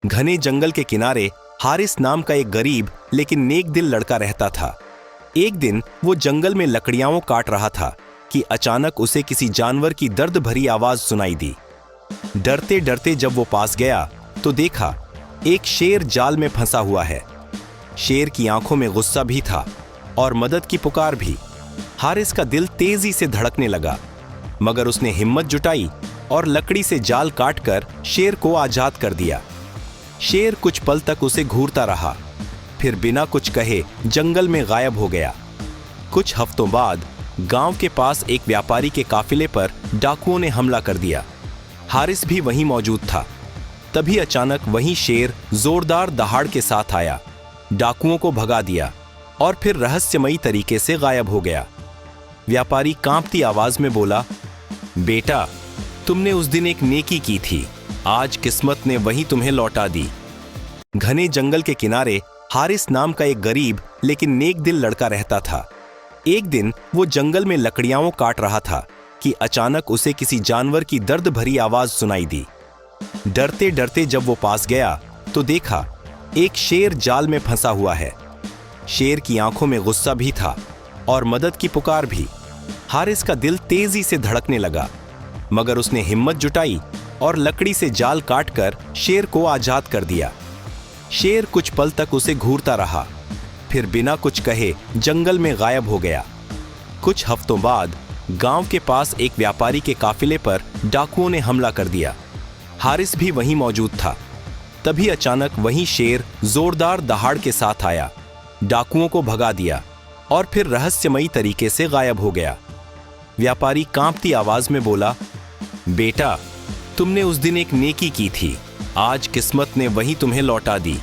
घने जंगल के किनारे हारिस नाम का एक गरीब लेकिन नेक दिल लड़का रहता था। एक दिन वो जंगल में लकड़ियां काट रहा था कि अचानक उसे किसी जानवर की दर्द भरी आवाज सुनाई दी। डरते डरते जब वो पास गया तो देखा एक शेर जाल में फंसा हुआ है। शेर की आंखों में गुस्सा भी था और मदद की पुकार भी। हारिस का दिल तेजी से धड़कने लगा, मगर उसने हिम्मत जुटाई और लकड़ी से जाल काटकर शेर को आजाद कर दिया। शेर कुछ पल तक उसे घूरता रहा, फिर बिना कुछ कहे जंगल में गायब हो गया। कुछ हफ्तों बाद गांव के पास एक व्यापारी के काफिले पर डाकुओं ने हमला कर दिया। हारिस भी वहीं मौजूद था। तभी अचानक वहीं शेर जोरदार दहाड़ के साथ आया, डाकुओं को भगा दिया और फिर रहस्यमयी तरीके से गायब हो गया। व्यापारी कांपती आवाज में बोला, बेटा, तुमने उस दिन एक नेकी की थी, आज किस्मत ने वही तुम्हें लौटा दी। घने जंगल के किनारे हारिस नाम का एक गरीब लेकिन नेक दिल लड़का रहता था। एक दिन वो जंगल में लकड़ियां काट रहा था कि अचानक उसे किसी जानवर की दर्द भरी आवाज सुनाई दी। डरते डरते जब वो पास गया तो देखा एक शेर जाल में फंसा हुआ है। शेर की आंखों में गुस्सा भी था और मदद की पुकार भी। हारिस का दिल तेजी से धड़कने लगा, मगर उसने हिम्मत जुटाई और लकड़ी से जाल काटकर शेर को आजाद कर दिया। शेर कुछ पल तक उसे घूरता रहा, फिर बिना कुछ कहे जंगल में गायब हो गया। कुछ हफ्तों बाद गांव के पास एक व्यापारी के काफिले पर डाकुओं ने हमला कर दिया। हारिस भी वहीं मौजूद था। तभी अचानक वहीं शेर जोरदार दहाड़ के साथ आया, डाकुओं को भगा दिया और फिर रहस्यमयी तरीके से गायब हो गया। व्यापारी कांपती आवाज में बोला, बेटा, तुमने उस दिन एक नेकी की थी, आज किस्मत ने वही तुम्हें लौटा दी।